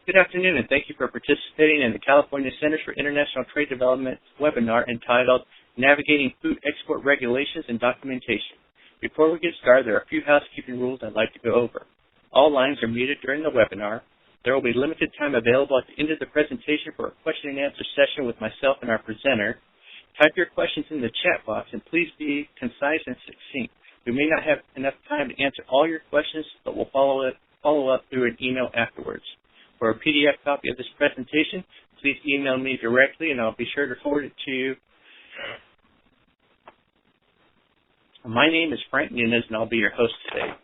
Good afternoon, and thank you for participating in the California Centers for International Trade Development webinar entitled Navigating Food Export Regulations and Documentation. Before we get started, there are a few housekeeping rules I'd like to go over. All lines are muted during the webinar. There will be limited time available at the end of the presentation for a question and answer session with myself and our presenter. Type your questions in the chat box, and please be concise and succinct. We may not have enough time to answer all your questions, but we'll follow up through an email afterwards. For a PDF copy of this presentation, please email me directly, and I'll be sure to forward it to you. My name is Frank Nunes, and I'll be your host today.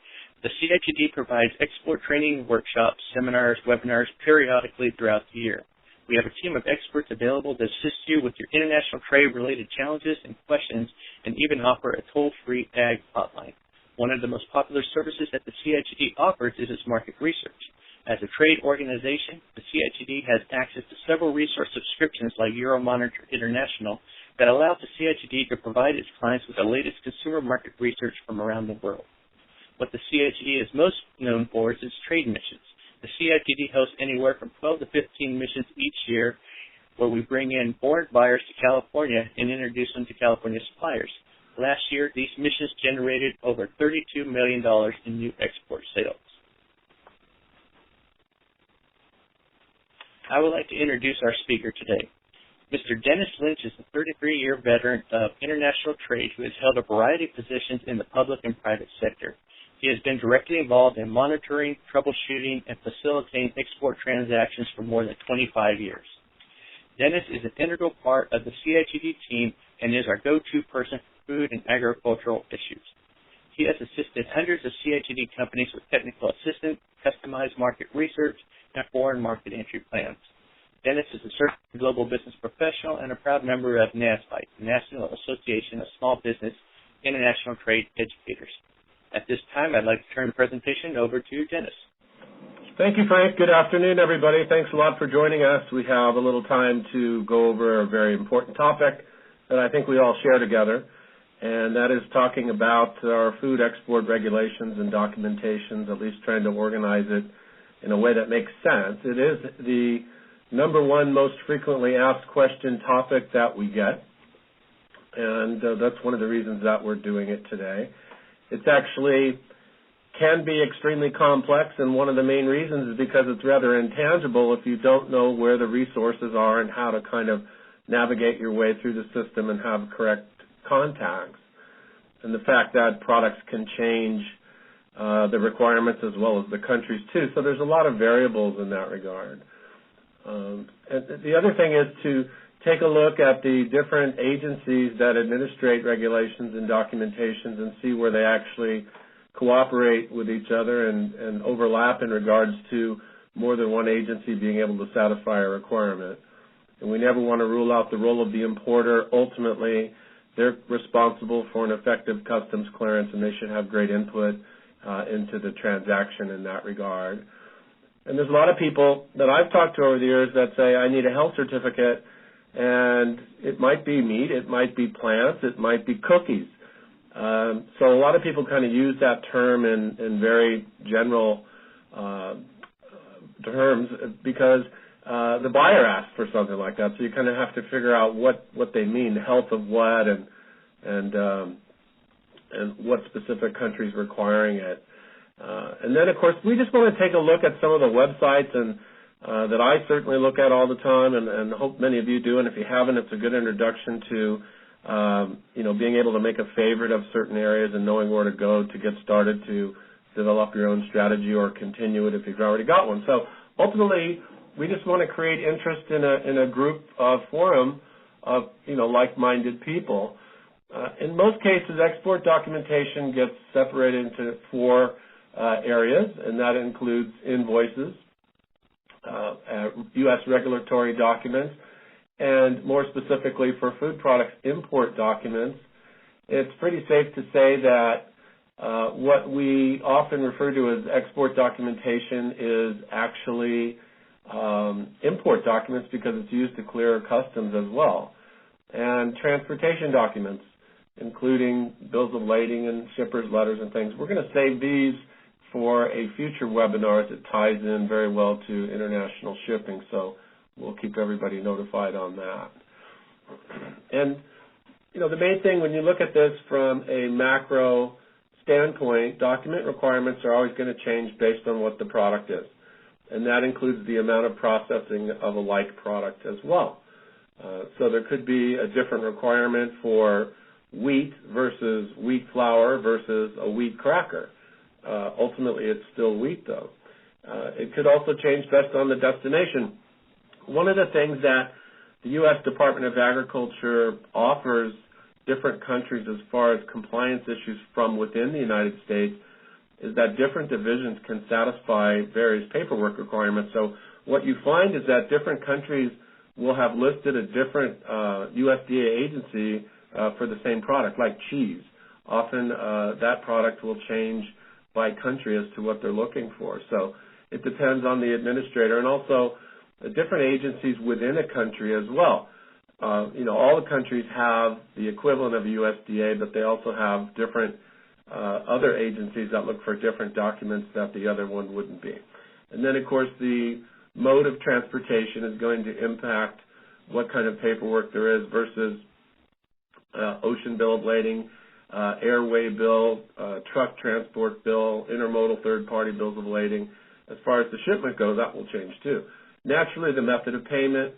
The CITD provides export training workshops, seminars, webinars periodically throughout the year. We have a team of experts available to assist you with your international trade-related challenges and questions, and even offer a toll-free ag hotline. One of the most popular services that the CITD offers is its market research. As a trade organization, the CITD has access to several resource subscriptions like Euromonitor International that allow the CITD to provide its clients with the latest consumer market research from around the world. What the CITD is most known for is its trade missions. The CITD hosts anywhere from 12 to 15 missions each year where we bring in foreign buyers to California and introduce them to California suppliers. Last year, these missions generated over $32 million in new export sales. I would like to introduce our speaker today. Mr. Dennis Lynch is a 33-year veteran of international trade who has held a variety of positions in the public and private sector. He has been directly involved in monitoring, troubleshooting, and facilitating export transactions for more than 25 years. Dennis is an integral part of the CITD team and is our go-to person for food and agricultural issues. He has assisted hundreds of CITD companies with technical assistance, customized market research, and foreign market entry plans. Dennis is a certified global business professional and a proud member of NASBITE, the National Association of Small Business International Trade Educators. At this time, I'd like to turn the presentation over to Dennis. Thank you, Frank. Good afternoon, everybody. Thanks a lot for joining us. We have a little time to go over a very important topic that I think we all share together, and that is talking about our food export regulations and documentations, at least trying to organize it in a way that makes sense. It is the number one most frequently asked question topic that we get, and that's one of the reasons that we're doing it today. It's actually can be extremely complex, and one of the main reasons is because it's rather intangible if you don't know where the resources are and how to kind of navigate your way through the system and have correct contacts. And the fact that products can change the requirements as well as the countries too. So there's a lot of variables in that regard. And the other thing is to take a look at the different agencies that administrate regulations and documentations and see where they actually cooperate with each other and overlap in regards to more than one agency being able to satisfy a requirement. And we never want to rule out the role of the importer. Ultimately, they're responsible for an effective customs clearance, and they should have great input into the transaction in that regard. And there's a lot of people that I've talked to over the years that say, I need a health certificate, and it might be meat, it might be plants, it might be cookies. So a lot of people kind of use that term in very general terms because the buyer asks for something like that. So you kind of have to figure out what they mean, health of what, and what specific country's requiring it. And then, of course, we just want to take a look at some of the websites and that I certainly look at all the time, and hope many of you do. And if you haven't, it's a good introduction to being able to make a favorite of certain areas and knowing where to go to get started to develop your own strategy or continue it if you've already got one. So ultimately, we just want to create interest in a group of forum of like-minded people. In most cases, export documentation gets separated into four areas, and that includes invoices, U.S. regulatory documents, and more specifically for food products, import documents. It's pretty safe to say that what we often refer to as export documentation is actually import documents because it's used to clear customs as well. And transportation documents, including bills of lading and shippers' letters and things. We're going to save these for a future webinar as it ties in very well to international shipping, so we'll keep everybody notified on that. And, the main thing when you look at this from a macro standpoint, document requirements are always going to change based on what the product is, and that includes the amount of processing of a like product as well. So there could be a different requirement for wheat versus wheat flour versus a wheat cracker. Ultimately, it's still wheat, though. It could also change based on the destination. One of the things that the U.S. Department of Agriculture offers different countries as far as compliance issues from within the United States is that different divisions can satisfy various paperwork requirements. So what you find is that different countries will have listed a different USDA agency for the same product, like cheese. Often that product will change by country as to what they're looking for. So it depends on the administrator, and also different agencies within a country as well. All the countries have the equivalent of a USDA, but they also have different other agencies that look for different documents that the other one wouldn't be. And then, of course, the mode of transportation is going to impact what kind of paperwork there is versus ocean bill of lading, airway bill, truck transport bill, intermodal third-party bills of lading. As far as the shipment goes, that will change too. Naturally, the method of payment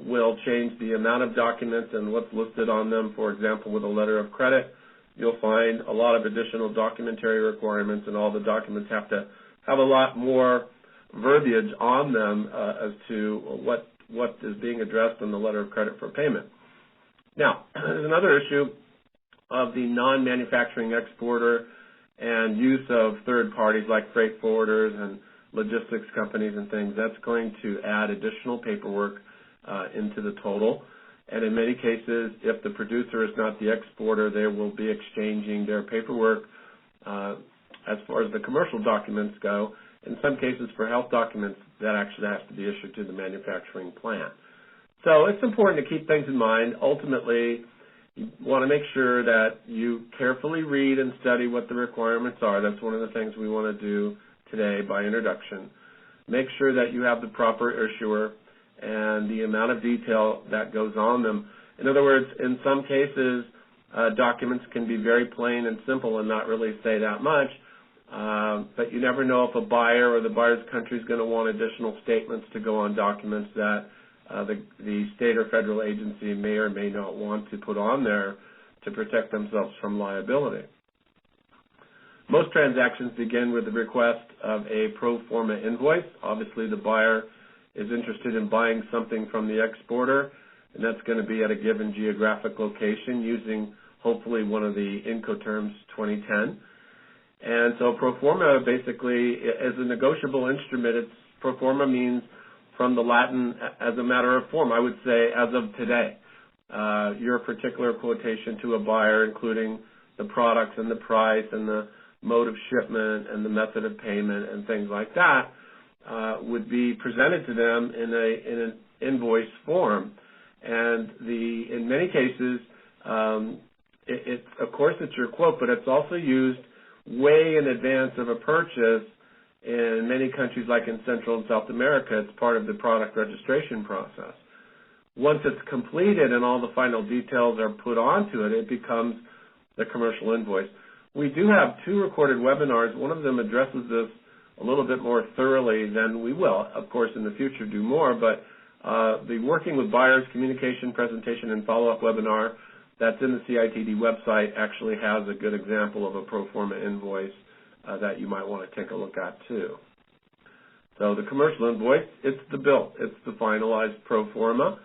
will change the amount of documents and what's listed on them. For example, with a letter of credit, you'll find a lot of additional documentary requirements, and all the documents have to have a lot more verbiage on them as to what is being addressed in the letter of credit for payment. Now, there's another issue of the non-manufacturing exporter and use of third parties like freight forwarders and logistics companies and things. That's going to add additional paperwork into the total. And in many cases, if the producer is not the exporter, they will be exchanging their paperwork as far as the commercial documents go. In some cases, for health documents, that actually has to be issued to the manufacturing plant. So it's important to keep things in mind. Ultimately, you want to make sure that you carefully read and study what the requirements are. That's one of the things we want to do today by introduction. Make sure that you have the proper issuer and the amount of detail that goes on them. In other words, in some cases, documents can be very plain and simple and not really say that much, but you never know if a buyer or the buyer's country is going to want additional statements to go on documents that the state or federal agency may or may not want to put on there to protect themselves from liability. Most transactions begin with the request of a pro forma invoice. Obviously, the buyer is interested in buying something from the exporter, and that's going to be at a given geographic location using hopefully one of the Incoterms 2010. And so pro forma basically is a negotiable instrument. Pro forma means from the Latin as a matter of form. I would say as of today, your particular quotation to a buyer, including the products and the price and the mode of shipment and the method of payment and things like that, would be presented to them in an invoice form. And in many cases, of course it's your quote, but it's also used way in advance of a purchase. In many countries, like in Central and South America, it's part of the product registration process. Once it's completed and all the final details are put onto it, it becomes the commercial invoice. We do have 2 recorded webinars. One of them addresses this a little bit more thoroughly than we will, of course, in the future do more, but the Working with Buyers Communication, Presentation, and Follow-Up webinar that's in the CITD website actually has a good example of a pro forma invoice that you might want to take a look at too. So the commercial invoice, it's the bill. It's the finalized pro forma.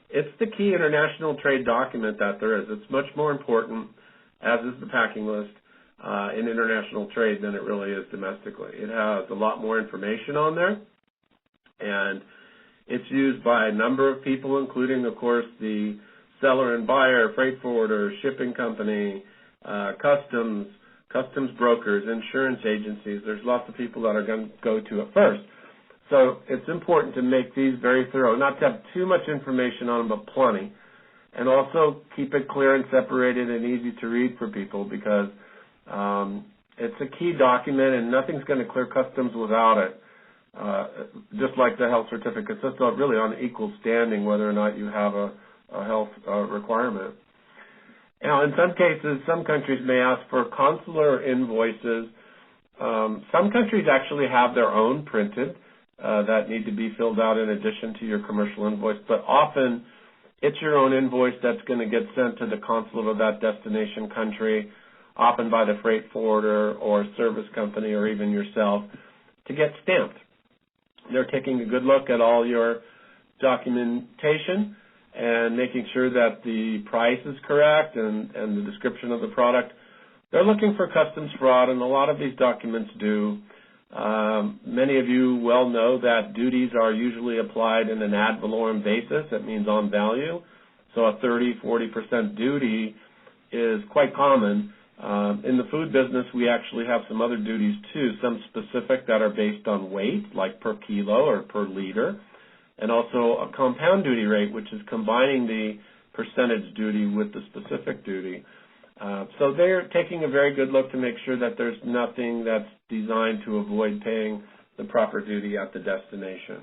It's the key international trade document that there is. It's much more important, as is the packing list, in international trade than it really is domestically. It has a lot more information on there, and it's used by a number of people, including, of course, the seller and buyer, freight forwarder, shipping company, customs brokers, insurance agencies. There's lots of people that are going to go to it first. So it's important to make these very thorough, not to have too much information on them, but plenty, and also keep it clear and separated and easy to read for people, because It's a key document, and nothing's going to clear customs without it. Just like the health certificates, it's really on equal standing whether or not you have a health requirement. Now, in some cases, some countries may ask for consular invoices. Some countries actually have their own printed that need to be filled out in addition to your commercial invoice, but often it's your own invoice that's going to get sent to the consulate of that destination country, often by the freight forwarder or service company or even yourself, to get stamped. They're taking a good look at all your documentation and making sure that the price is correct and the description of the product. They're looking for customs fraud, and a lot of these documents do. Many of you well know that duties are usually applied in an ad valorem basis. That means on value. So a 30-40% duty is quite common. In the food business, we actually have some other duties too, some specific that are based on weight, like per kilo or per liter, and also a compound duty rate, which is combining the percentage duty with the specific duty. So they're taking a very good look to make sure that there's nothing that's designed to avoid paying the proper duty at the destination.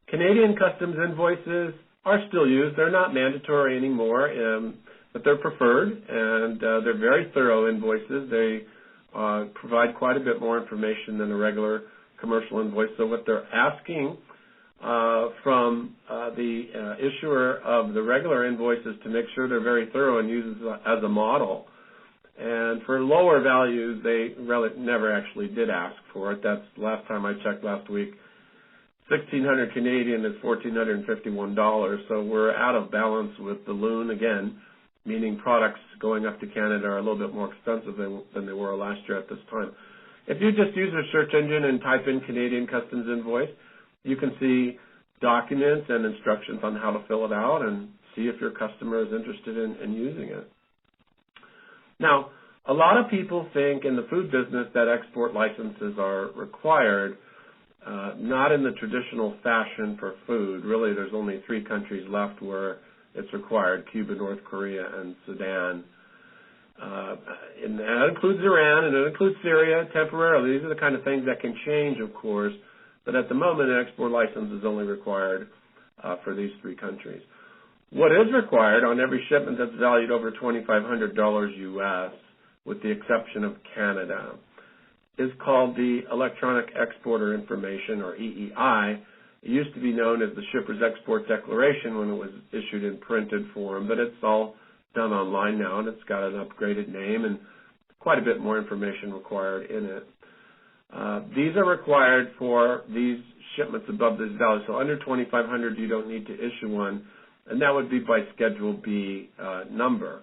Canadian customs invoices are still used. They're not mandatory anymore, but they're preferred, and they're very thorough invoices. They provide quite a bit more information than a regular commercial invoice. So what they're asking from the issuer of the regular invoices to make sure they're very thorough and use it as a model. And for lower values, they never actually did ask for it. That's last time I checked last week. $1,600 Canadian is $1,451. So we're out of balance with the loon again, meaning products going up to Canada are a little bit more expensive than they were last year at this time. If you just use a search engine and type in Canadian customs invoice, you can see documents and instructions on how to fill it out and see if your customer is interested in using it. Now, a lot of people think in the food business that export licenses are required, not in the traditional fashion for food. Really, there's only 3 countries left where it's required: Cuba, North Korea, and Sudan. And that includes Iran, and it includes Syria temporarily. These are the kind of things that can change, of course. But at the moment, an export license is only required for these 3 countries. What is required on every shipment that's valued over $2,500 U.S., with the exception of Canada, is called the Electronic Exporter Information, or EEI. It used to be known as the Shipper's Export Declaration when it was issued in printed form, but it's all done online now, and it's got an upgraded name and quite a bit more information required in it. These are required for these shipments above this value. So under $2,500, you don't need to issue one, and that would be by Schedule B number.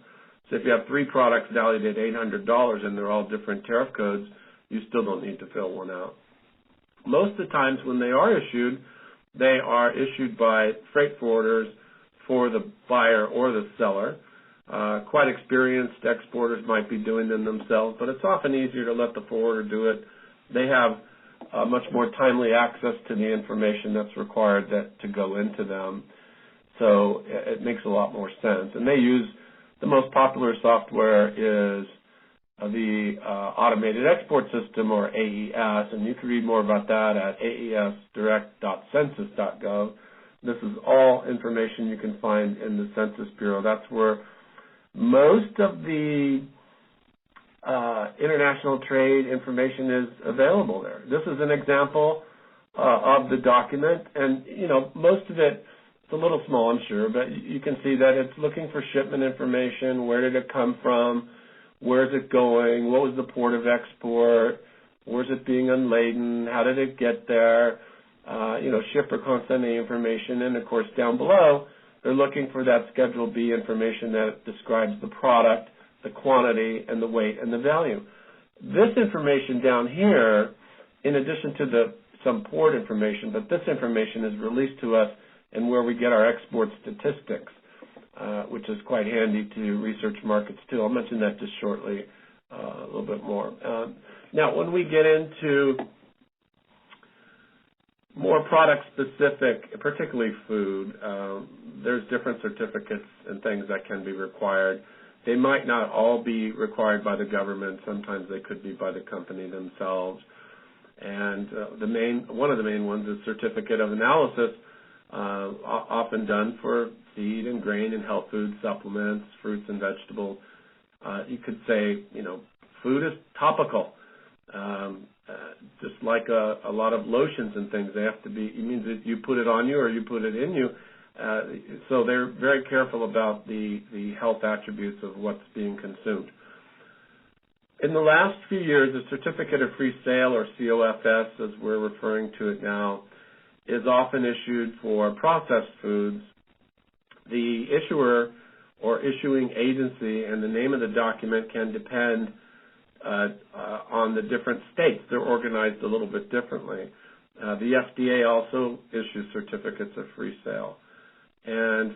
So if you have 3 products valued at $800 and they're all different tariff codes, you still don't need to fill one out. Most of the times when they are issued by freight forwarders for the buyer or the seller. Quite experienced exporters might be doing them themselves, but it's often easier to let the forwarder do it. They have much more timely access to the information that's required to go into them. So it makes a lot more sense. And they use the most popular software is the Automated Export System, or AES, and you can read more about that at aesdirect.census.gov. This is all information you can find in the Census Bureau. That's where most of the international trade information is available there. This is an example of the document, and most of it, it's a little small, I'm sure, but you can see that it's looking for shipment information. Where did it come from? Where is it going? What was the port of export? Where is it being unladen? How did it get there? Shipper consignee information, and of course down below they're looking for that Schedule B information that describes the product, the quantity, and the weight and the value. This information down here, in addition to some port information, but this information is released to us and where we get our export statistics, which is quite handy to research markets too. I'll mention that just shortly, a little bit more. Now, when we get into more product-specific, particularly food, there's different certificates and things that can be required. They might not all be required by the government. Sometimes they could be by the company themselves. And one of the main ones is certificate of analysis, often done for feed and grain and health food supplements, fruits and vegetables. You could say, food is topical. Just like a lot of lotions and things, they have to be, it means that you put it on you or you put it in you. So they're very careful about the health attributes of what's being consumed. In the last few years, the Certificate of Free Sale, or COFS, as we're referring to it now, is often issued for processed foods. The issuer or issuing agency and the name of the document can depend on the different states. They're organized a little bit differently. The FDA also issues certificates of free sale. And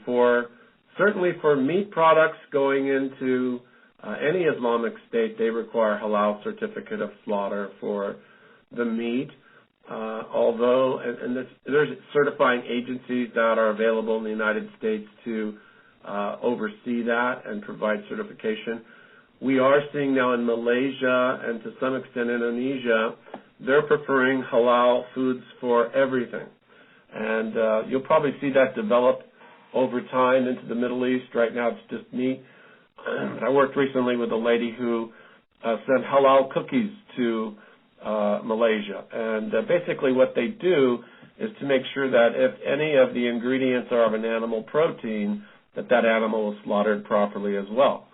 certainly for meat products going into any Islamic state, they require halal certificate of slaughter for the meat. Although, there's certifying agencies that are available in the United States to oversee that and provide certification. We are seeing now in Malaysia and to some extent Indonesia, they're preferring halal foods for everything. And you'll probably see that develop over time into the Middle East. Right now it's just meat. I worked recently with a lady who sent halal cookies to Malaysia. And basically what they do is to make sure that if any of the ingredients are of an animal protein, that animal is slaughtered properly as well.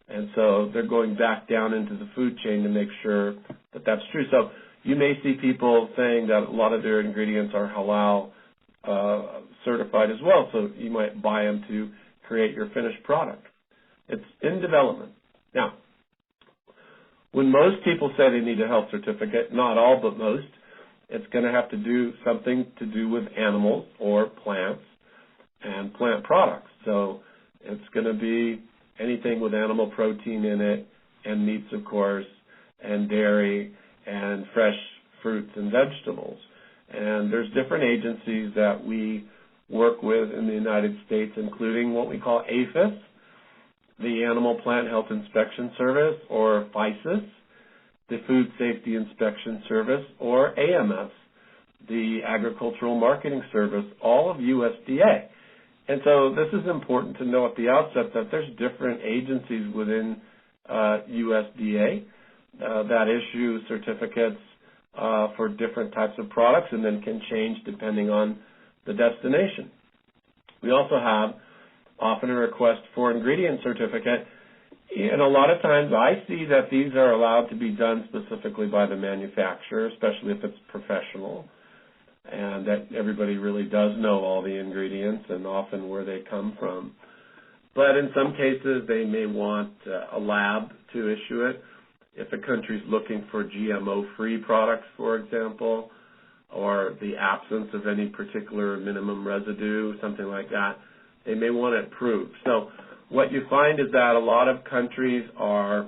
And so they're going back down into the food chain to make sure that that's true. So you may see people saying that a lot of their ingredients are halal certified as well, so you might buy them to create your finished product. It's in development. Now, when most people say they need a health certificate, not all but most, it's going to have to do something to do with animals or plants and plant products. So it's going to be anything with animal protein in it, and meats, of course, and dairy, and fresh fruits and vegetables. And there's different agencies that we work with in the United States, including what we call APHIS, the Animal Plant Health Inspection Service, or FICIS, the Food Safety Inspection Service, or AMS, the Agricultural Marketing Service, all of USDA. And so this is important to know at the outset that there's different agencies within USDA that issue certificates for different types of products and then can change depending on the destination. We also have often a request for ingredient certificate, and a lot of times I see that these are allowed to be done specifically by the manufacturer, especially if it's professional, and that everybody really does know all the ingredients and often where they come from. But in some cases, they may want a lab to issue it. If a country's looking for GMO-free products, for example, or the absence of any particular minimum residue, something like that, they may want it proved. So what you find is that a lot of countries are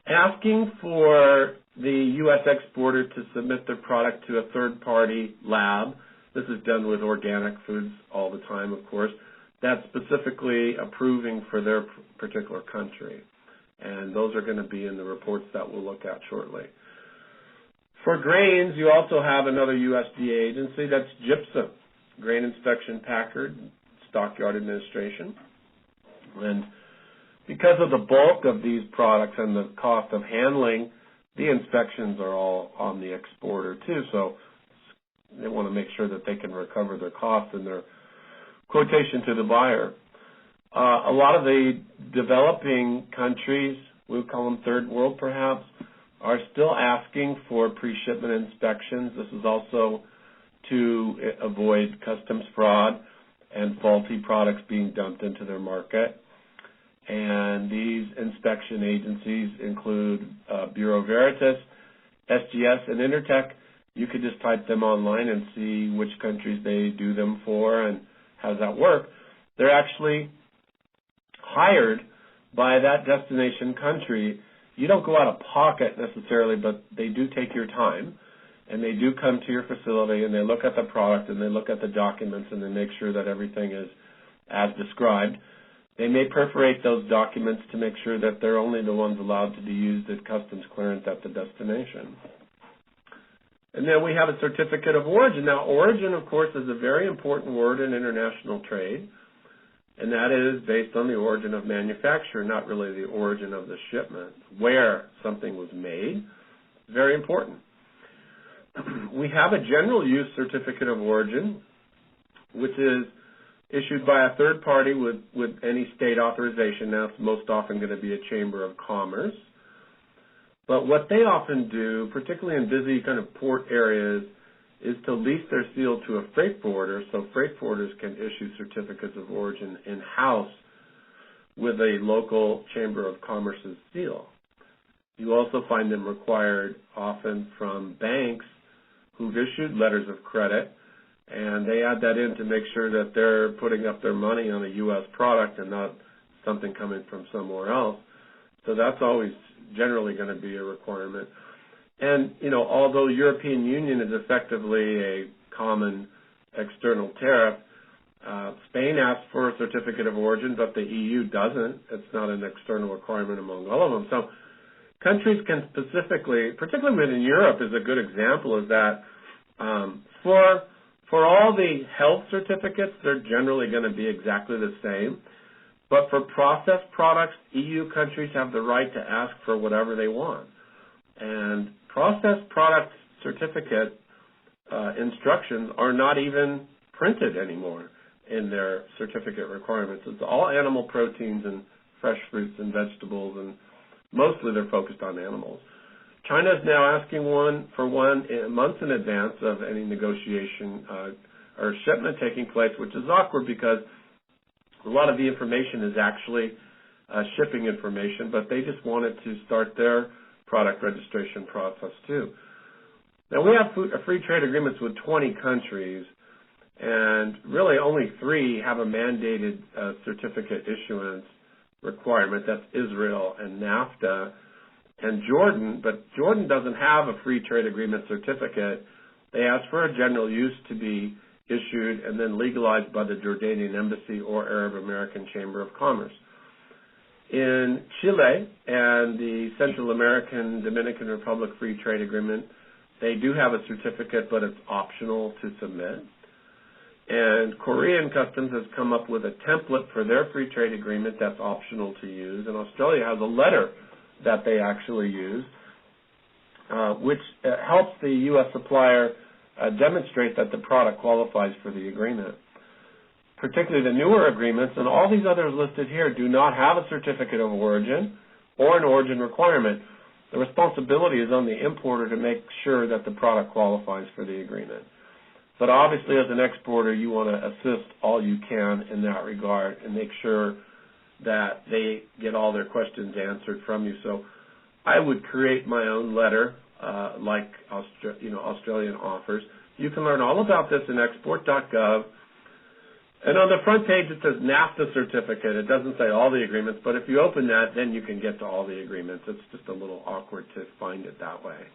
asking for the U.S. exporter to submit their product to a third-party lab. This is done with organic foods all the time, of course. That's specifically approving for their particular country. And those are going to be in the reports that we'll look at shortly. For grains, you also have another USDA agency. That's GIPSA, Grain Inspection Packard Stockyard Administration. And because of the bulk of these products and the cost of handling, the inspections are all on the exporter too, so they want to make sure that they can recover their costs in their quotation to the buyer. A lot of the developing countries, we'll call them third world perhaps, are still asking for pre-shipment inspections. This is also to avoid customs fraud and faulty products being dumped into their market. And these inspection agencies include Bureau Veritas, SGS, and Intertech. You could just type them online and see which countries they do them for and how does that work. They're actually hired by that destination country. You don't go out of pocket necessarily, but they do take your time, and they do come to your facility, and they look at the product, and they look at the documents, and they make sure that everything is as described. They may perforate those documents to make sure that they're only the ones allowed to be used at customs clearance at the destination. And then we have a certificate of origin. Now, origin, of course, is a very important word in international trade, and that is based on the origin of manufacture, not really the origin of the shipment, where something was made. Very important. We have a general use certificate of origin, which is issued by a third party with any state authorization. Now, it's most often going to be a chamber of commerce. But what they often do, particularly in busy kind of port areas, is to lease their seal to a freight forwarder, so freight forwarders can issue certificates of origin in-house with a local chamber of commerce's seal. You also find them required often from banks who've issued letters of credit, and they add that in to make sure that they're putting up their money on a U.S. product and not something coming from somewhere else. So that's always generally going to be a requirement. And, although European Union is effectively a common external tariff, Spain asks for a certificate of origin, but the EU doesn't. It's not an external requirement among all of them. So countries can specifically, particularly within Europe is a good example of that, for all the health certificates, they're generally going to be exactly the same. But for processed products, EU countries have the right to ask for whatever they want. And processed product certificate instructions are not even printed anymore in their certificate requirements. It's all animal proteins and fresh fruits and vegetables, and mostly they're focused on animals. China is now asking for one months in advance of any negotiation or shipment taking place, which is awkward because a lot of the information is actually shipping information, but they just wanted to start their product registration process too. Now, we have free trade agreements with 20 countries, and really only 3 have a mandated certificate issuance requirement. That's Israel and NAFTA and Jordan, but Jordan doesn't have a free trade agreement certificate. They ask for a general use to be issued and then legalized by the Jordanian Embassy or Arab American Chamber of Commerce. In Chile and the Central American Dominican Republic Free Trade Agreement, they do have a certificate, but it's optional to submit. And Korean Customs has come up with a template for their free trade agreement that's optional to use. And Australia has a letter that they actually use, which helps the U.S. supplier demonstrate that the product qualifies for the agreement. Particularly the newer agreements, and all these others listed here, do not have a certificate of origin or an origin requirement. The responsibility is on the importer to make sure that the product qualifies for the agreement. But obviously, as an exporter, you want to assist all you can in that regard and make sure that they get all their questions answered from you. So I would create my own letter like Australian offers. You can learn all about this in export.gov. And on the front page, it says NAFTA certificate. It doesn't say all the agreements, but if you open that, then you can get to all the agreements. It's just a little awkward to find it that way.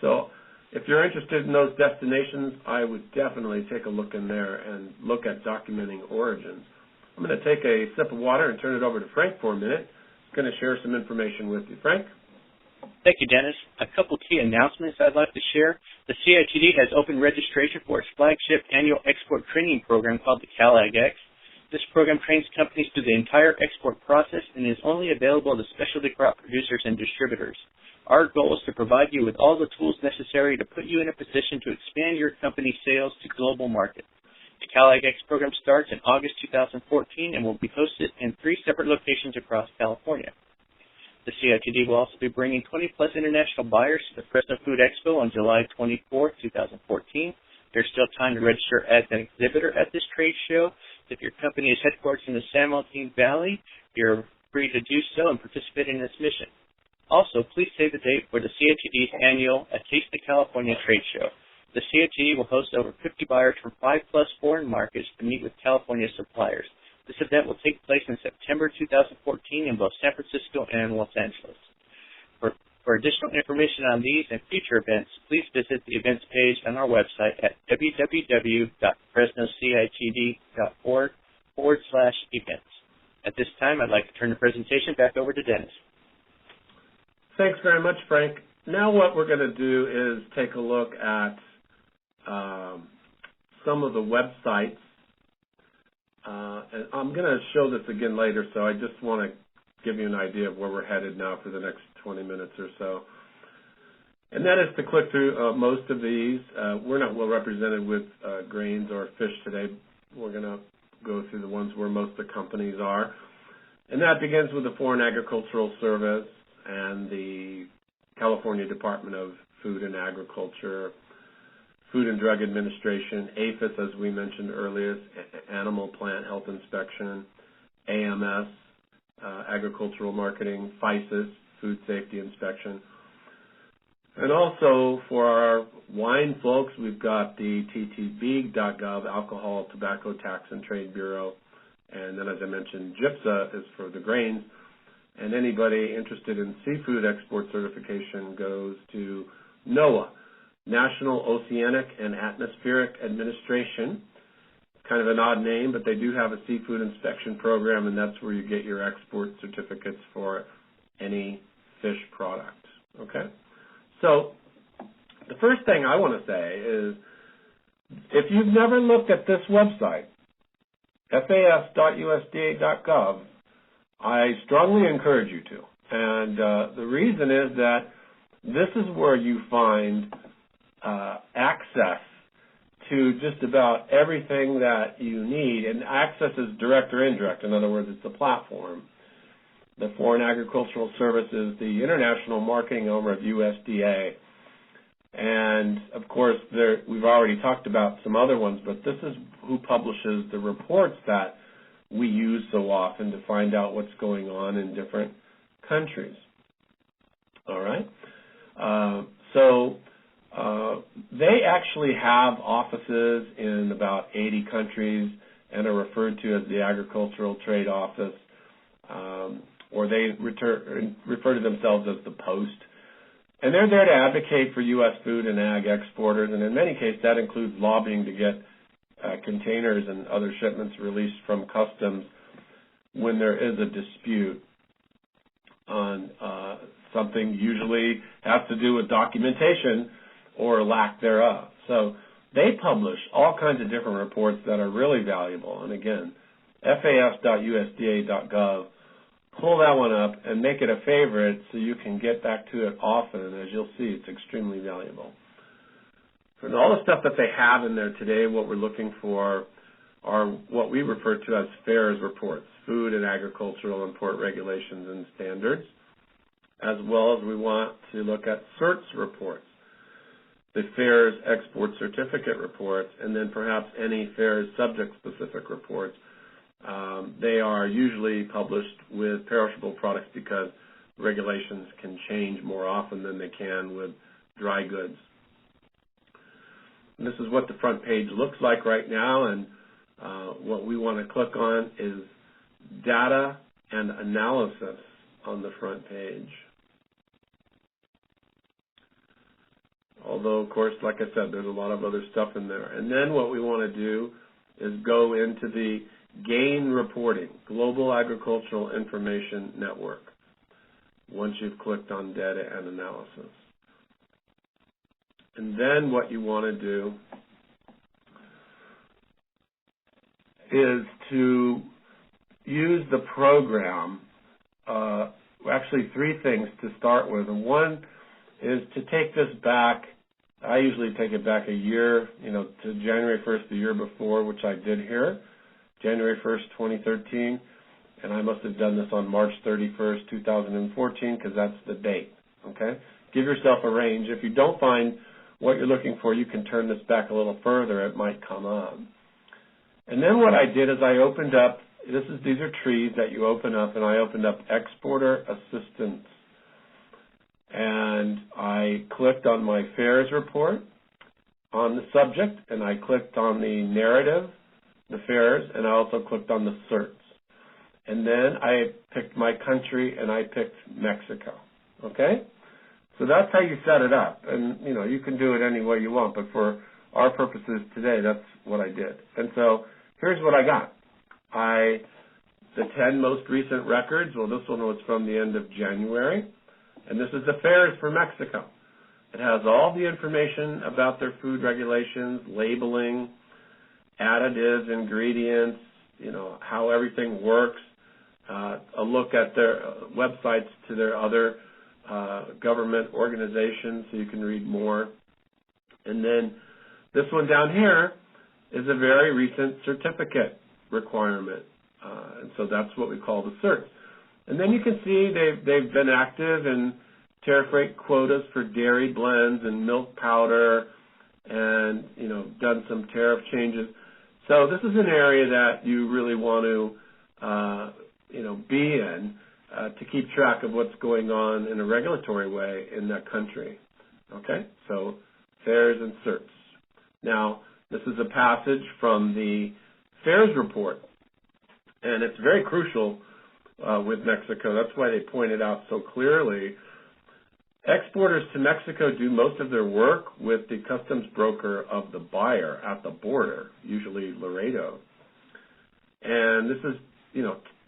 So if you're interested in those destinations, I would definitely take a look in there and look at documenting origins. I'm going to take a sip of water and turn it over to Frank for a minute. He's going to share some information with you. Frank? Thank you, Dennis. A couple key announcements I'd like to share. The CITD has opened registration for its flagship annual export training program called the CalAgX. This program trains companies through the entire export process and is only available to specialty crop producers and distributors. Our goal is to provide you with all the tools necessary to put you in a position to expand your company's sales to global markets. The CalAgX program starts in August 2014 and will be hosted in 3 separate locations across California. The CITD will also be bringing 20-plus international buyers to the Fresno Food Expo on July 24, 2014. There's still time to register as an exhibitor at this trade show. If your company is headquartered in the San Joaquin Valley, you're free to do so and participate in this mission. Also, please save the date for the CITD's annual A Taste of California trade show. The CITD will host over 50 buyers from 5-plus foreign markets to meet with California suppliers. This event will take place in September 2014 in both San Francisco and Los Angeles. For additional information on these and future events, please visit the events page on our website at www.fresnocitd.org/events. At this time, I'd like to turn the presentation back over to Dennis. Thanks very much, Frank. Now what we're going to do is take a look at some of the websites. And I'm going to show this again later, so I just want to give you an idea of where we're headed now for the next 20 minutes or so. And that is to click through most of these. We're not well represented with grains or fish today. We're going to go through the ones where most of the companies are. And that begins with the Foreign Agricultural Service and the California Department of Food and Agriculture, Food and Drug Administration, APHIS, as we mentioned earlier, Animal Plant Health Inspection, AMS, Agricultural Marketing, FICIS, Food Safety Inspection. And also for our wine folks, we've got the ttb.gov, Alcohol, Tobacco, Tax and Trade Bureau. And then, as I mentioned, GIPSA is for the grains. And anybody interested in seafood export certification goes to NOAA, National Oceanic and Atmospheric Administration. Kind of an odd name, but they do have a seafood inspection program, and that's where you get your export certificates for any fish product. Okay? So the first thing I want to say is if you've never looked at this website, fas.usda.gov, I strongly encourage you to. And the reason is that this is where you find access to just about everything that you need. And access is direct or indirect. In other words, it's a platform. The Foreign Agricultural Service is the international marketing arm of USDA. And, of course, we've already talked about some other ones, but this is who publishes the reports that we use so often to find out what's going on in different countries. All right? They actually have offices in about 80 countries and are referred to as the Agricultural Trade Office, or they refer to themselves as the Post. And they're there to advocate for U.S. food and ag exporters, and in many cases that includes lobbying to get containers and other shipments released from customs when there is a dispute on something usually has to do with documentation or lack thereof. So they publish all kinds of different reports that are really valuable. And again, fas.usda.gov, pull that one up and make it a favorite so you can get back to it often. And as you'll see, it's extremely valuable. For all the stuff that they have in there today, what we're looking for are what we refer to as FAIRS reports, Food and Agricultural Import Regulations and Standards, as well as we want to look at CERTS reports, the FAIRS Export Certificate reports, and then perhaps any FAIRS subject-specific reports. They are usually published with perishable products because regulations can change more often than they can with dry goods. And this is what the front page looks like right now, and what we want to click on is data and analysis on the front page. Although, of course, like I said, there's a lot of other stuff in there. And then what we want to do is go into the GAIN reporting, Global Agricultural Information Network, once you've clicked on data and analysis. And then what you want to do is to use the program, actually three things to start with. And one is to take this back. I usually take it back a year, to January 1st the year before, which I did here, January 1st, 2013. And I must have done this on March 31st, 2014, because that's the date, okay? Give yourself a range. If you don't find what you're looking for, you can turn this back a little further. It might come on. And then what I did is I opened up, these are trees that you open up, and I opened up Exporter Assistance. And I clicked on my FAIRS report on the subject, and I clicked on the narrative, the FAIRS, and I also clicked on the CERTS. And then I picked my country, and I picked Mexico, okay? So that's how you set it up. And, you can do it any way you want, but for our purposes today, that's what I did. And so here's what I got. I The 10 most recent records, well, this one was from the end of January, and this is the fairs for Mexico. It has all the information about their food regulations, labeling, additives, ingredients, how everything works, a look at their websites to their other government organizations so you can read more. And then this one down here is a very recent certificate requirement. And so that's what we call the certs. And then you can see they've been active in tariff rate quotas for dairy blends and milk powder and, done some tariff changes. So this is an area that you really want to, be in to keep track of what's going on in a regulatory way in that country. Okay? So fairs and certs. Now, this is a passage from the fairs report, and it's very crucial with Mexico. That's why they point it out so clearly. Exporters to Mexico do most of their work with the customs broker of the buyer at the border, usually Laredo. And this is,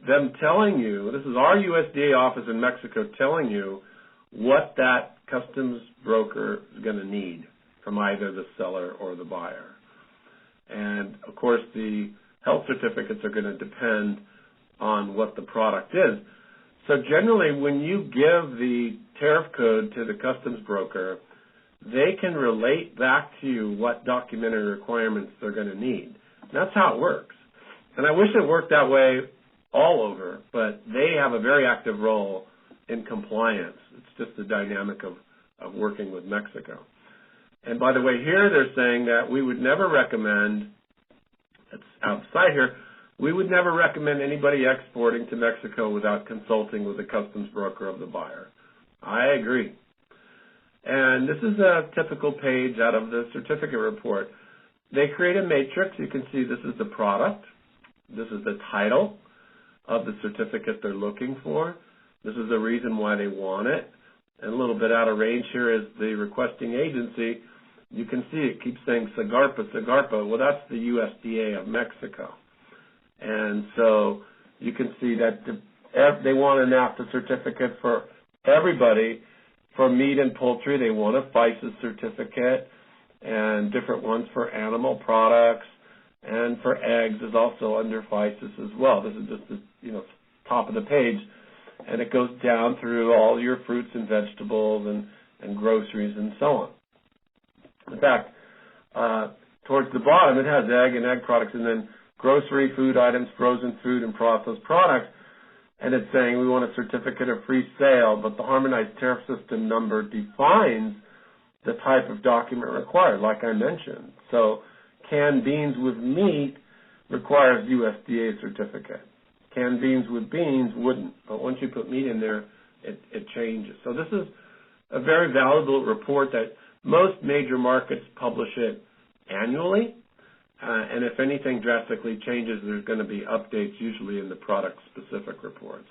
them telling you, this is our USDA office in Mexico telling you what that customs broker is going to need from either the seller or the buyer. And, of course, the health certificates are going to depend on what the product is. So generally, when you give the tariff code to the customs broker, they can relate back to you what documentary requirements they're going to need. And that's how it works. And I wish it worked that way all over, but they have a very active role in compliance. It's just the dynamic of working with Mexico. And by the way, here they're saying that we would never recommend, it's outside here, we would never recommend anybody exporting to Mexico without consulting with the customs broker of the buyer. I agree. And this is a typical page out of the certificate report. They create a matrix. You can see this is the product. This is the title of the certificate they're looking for. This is the reason why they want it. And a little bit out of range here is the requesting agency. You can see it keeps saying SAGARPA, SAGARPA. Well, that's the USDA of Mexico. And so you can see that they want an NAFTA certificate for everybody. For meat and poultry, they want a FISA certificate and different ones for animal products. And for eggs is also under FISA as well. This is just the top of the page. And it goes down through all your fruits and vegetables and groceries and so on. In fact, towards the bottom, it has egg and egg products, and then grocery, food items, frozen food, and processed products. And it's saying we want a certificate of free sale, but the harmonized tariff system number defines the type of document required, like I mentioned. So canned beans with meat requires USDA certificate. Canned beans with beans wouldn't, but once you put meat in there, it changes. So this is a very valuable report that most major markets publish it annually, and if anything drastically changes, there's going to be updates usually in the product-specific reports.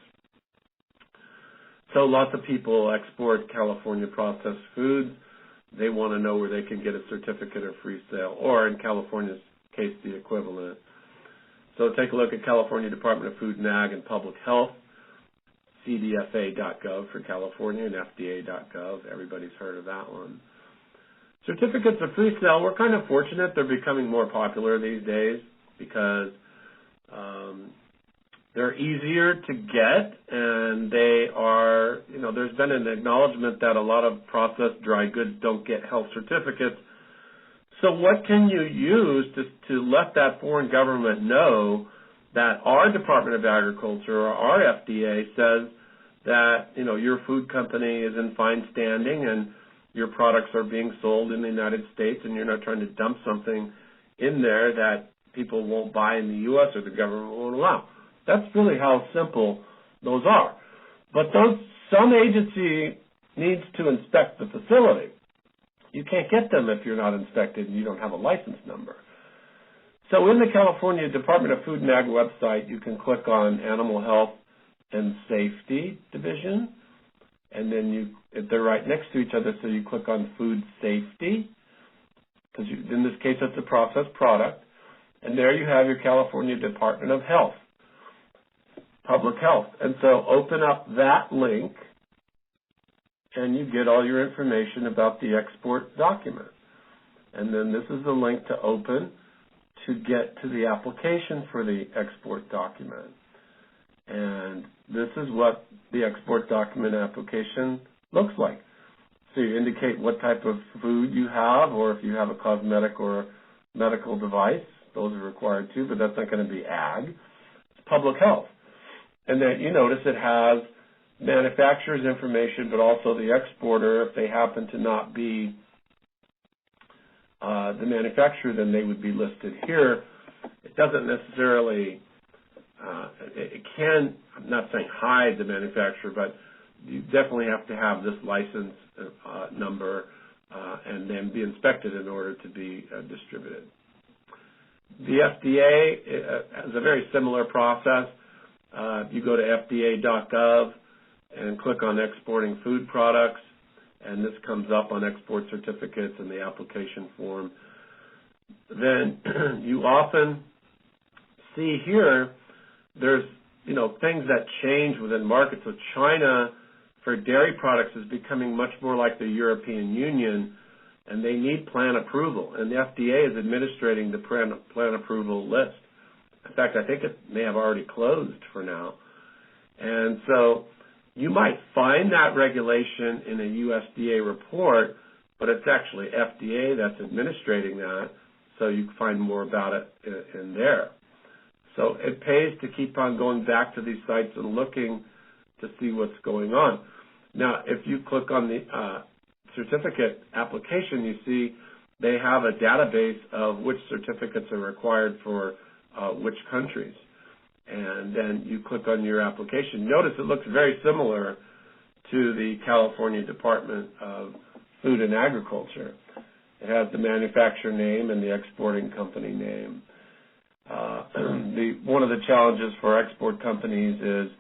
So lots of people export California processed foods. They want to know where they can get a certificate of free sale, or in California's case, the equivalent. So take a look at California Department of Food and Ag and Public Health, cdfa.gov for California and fda.gov. Everybody's heard of that one. Certificates of free sale, we're kind of fortunate they're becoming more popular these days because they're easier to get, and they are, there's been an acknowledgement that a lot of processed dry goods don't get health certificates. So what can you use to let that foreign government know that our Department of Agriculture or our FDA says that, your food company is in fine standing and your products are being sold in the United States and you're not trying to dump something in there that people won't buy in the U.S. or the government won't allow. That's really how simple those are. But some agency needs to inspect the facility. You can't get them if you're not inspected and you don't have a license number. So in the California Department of Food and Ag website, you can click on Animal Health and Safety Division, and then they're right next to each other, so you click on Food Safety, because in this case it's a processed product, and there you have your California Department of Health. public health. And so open up that link, and you get all your information about the export document. And then this is the link to open to get to the application for the export document. And this is what the export document application looks like. So you indicate what type of food you have, or if you have a cosmetic or medical device. Those are required too, but that's not going to be ag. It's public health. And then you notice it has manufacturer's information, but also the exporter. If they happen to not be the manufacturer, then they would be listed here. It doesn't necessarily, it can, I'm not saying hide the manufacturer, but you definitely have to have this license number and then be inspected in order to be distributed. The FDA has a very similar process. You go to fda.gov and click on exporting food products, and this comes up on export certificates and the application form. Then you often see here there's, things that change within markets. So China, for dairy products, is becoming much more like the European Union, and they need plan approval. And the FDA is administrating the plan approval list. In fact, I think it may have already closed for now. And so you might find that regulation in a USDA report, but it's actually FDA that's administrating that, so you can find more about it in there. So it pays to keep on going back to these sites and looking to see what's going on. Now, if you click on the certificate application, you see they have a database of which certificates are required for which countries. And then you click on your application. Notice it looks very similar to the California Department of Food and Agriculture. It has the manufacturer name and the exporting company name. One of the challenges for export companies is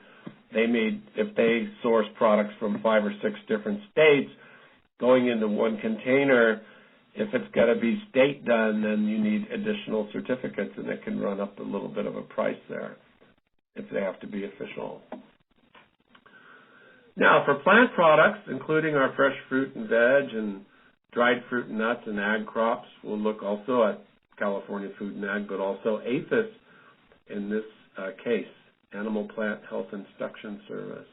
if they source products from 5 or 6 different states, going into one container, if it's got to be state done, then you need additional certificates, and it can run up a little bit of a price there if they have to be official. Now, for plant products, including our fresh fruit and veg and dried fruit and nuts and ag crops, we'll look also at California Food and Ag, but also APHIS in this case, Animal Plant Health Inspection Service.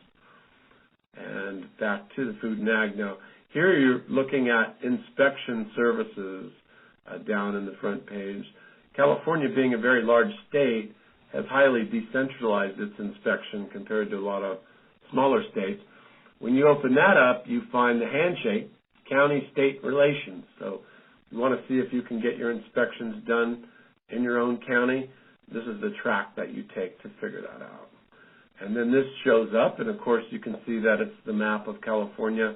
And back to the Food and Ag. Now, here you're looking at inspection services down in the front page. California, being a very large state, has highly decentralized its inspection compared to a lot of smaller states. When you open that up, you find the handshake, county-state relations. So you want to see if you can get your inspections done in your own county. This is the track that you take to figure that out. And then this shows up, and of course you can see that it's the map of California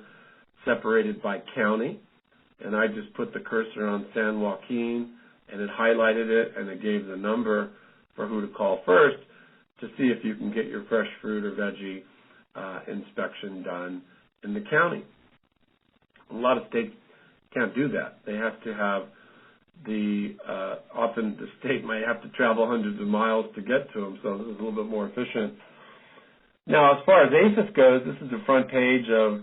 separated by county. And I just put the cursor on San Joaquin, and it highlighted it, and it gave the number for who to call first to see if you can get your fresh fruit or veggie inspection done in the county. A lot of states can't do that. They have to have often the state might have to travel hundreds of miles to get to them, so this is a little bit more efficient. Now, as far as APHIS goes, this is the front page of,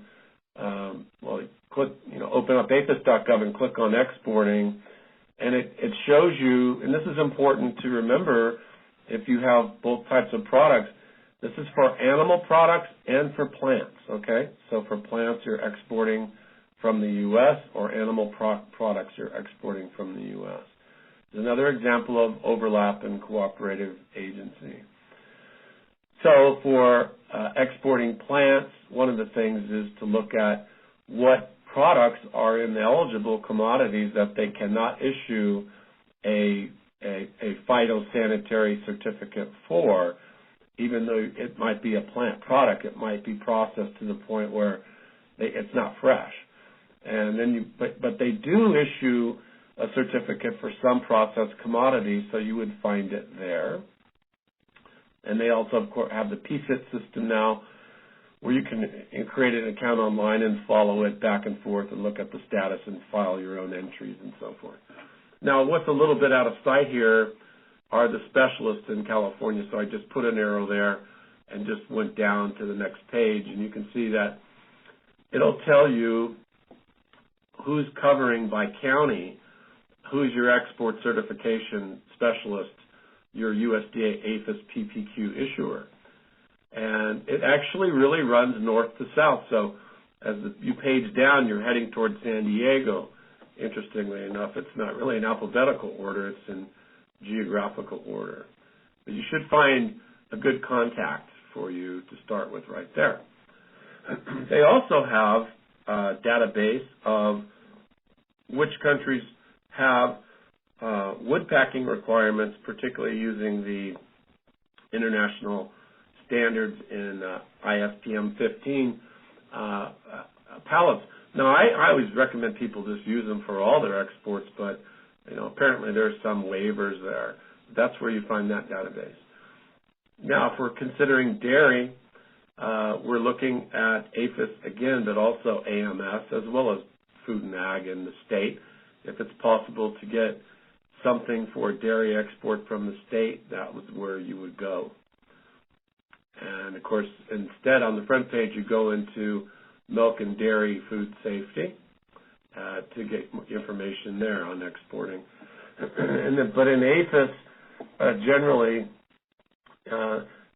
open up aphis.gov and click on exporting, and it shows you, and this is important to remember if you have both types of products. This is for animal products and for plants, okay? So for plants, you're exporting from the U.S., or animal products you're exporting from the U.S. There's another example of overlap in cooperative agency. So for exporting plants, one of the things is to look at what products are in the eligible commodities that they cannot issue a phytosanitary certificate for, even though it might be a plant product. It might be processed to the point where it's not fresh. And then but they do issue a certificate for some processed commodities, so you would find it there. And they also, of course, have the PFIT system now, where you can create an account online and follow it back and forth and look at the status and file your own entries and so forth. Now, what's a little bit out of sight here are the specialists in California, so I just put an arrow there. and just went down to the next page, and you can see that it'll tell you who's covering by county, who's your export certification specialist, your USDA APHIS PPQ issuer. And it actually really runs north to south. So as you page down, you're heading towards San Diego. Interestingly enough, it's not really in alphabetical order, it's in geographical order. But you should find a good contact for you to start with right there. They also have a database of which countries have wood packing requirements, particularly using the international standards in ISPM 15 pallets. Now, I always recommend people just use them for all their exports, but apparently there's some waivers there. That's where you find that database. Now, if we're considering dairy, we're looking at APHIS again, but also AMS, as well as Food and Ag in the state. If it's possible to get something for dairy export from the state, that was where you would go. And, of course, instead on the front page, you go into milk and dairy food safety to get information there on exporting. But in APHIS, generally,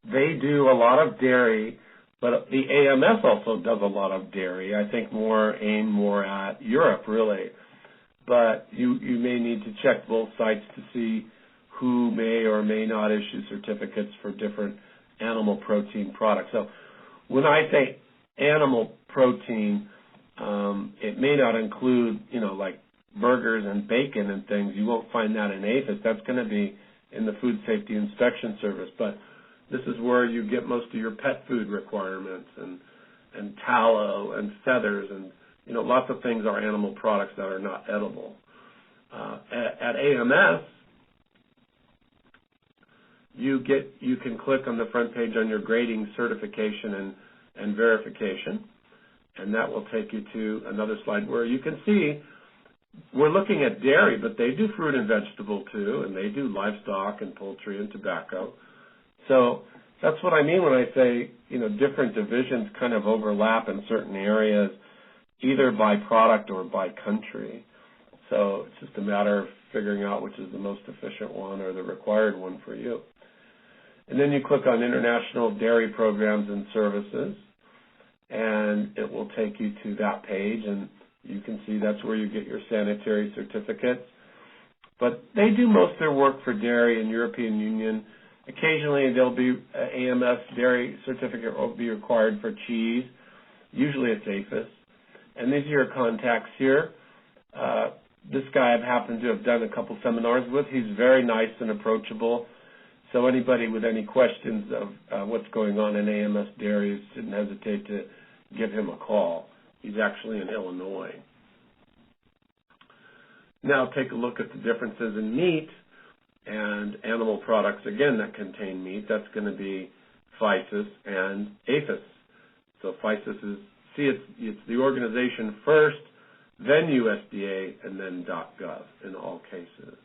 they do a lot of dairy, but the AMS also does a lot of dairy. I think aimed more at Europe, really. But you may need to check both sites to see who may or may not issue certificates for different animal protein products. So when I say animal protein, it may not include, like burgers and bacon and things. You won't find that in APHIS. That's going to be in the Food Safety Inspection Service. But this is where you get most of your pet food requirements and tallow and feathers and, lots of things are animal products that are not edible. At AMS, you can click on the front page on your grading certification and verification, and that will take you to another slide where you can see we're looking at dairy, but they do fruit and vegetable too, and they do livestock and poultry and tobacco. So that's what I mean when I say, different divisions kind of overlap in certain areas, either by product or by country. So it's just a matter of figuring out which is the most efficient one or the required one for you. And then you click on International Dairy Programs and Services, and it will take you to that page, and you can see that's where you get your sanitary certificates. But they do most of their work for dairy and European Union. Occasionally there'll be an AMS dairy certificate will be required for cheese. Usually it's APHIS. And these are your contacts here. This guy I've happened to have done a couple seminars with. He's very nice and approachable. So anybody with any questions of what's going on in AMS dairies shouldn't hesitate to give him a call. He's actually in Illinois. Now take a look at the differences in meat and animal products, again, that contain meat. That's going to be FISIS and APHIS. So FISIS is, it's the organization first, then USDA, and then .gov in all cases.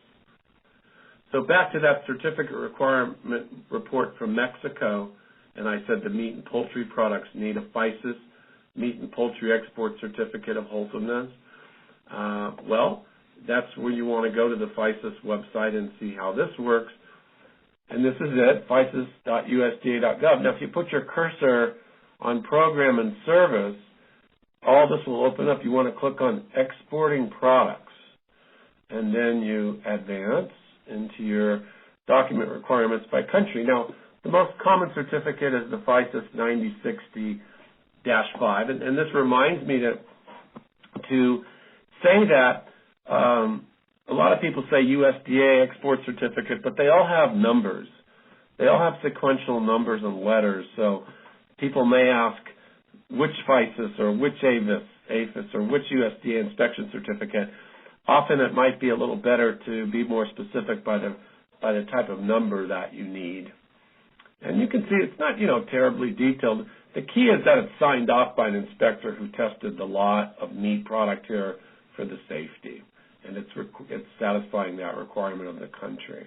So back to that certificate requirement report from Mexico, and I said the meat and poultry products need a FISIS, meat and poultry export certificate of wholesomeness. Well, that's where you want to go to the FISIS website and see how this works. And this is it, fisis.usda.gov. Now, if you put your cursor on program and service, all this will open up. You want to click on exporting products, and then you advance into your document requirements by country. Now, the most common certificate is the FISIS 9060-5, and this reminds me to say that a lot of people say USDA export certificate, but they all have numbers. They all have sequential numbers and letters, so people may ask which FISIS or which APHIS or which USDA inspection certificate. Often it might be a little better to be more specific by the type of number that you need. And you can see it's not, terribly detailed. The key is that it's signed off by an inspector who tested the lot of meat product here for the safety, and it's satisfying that requirement of the country.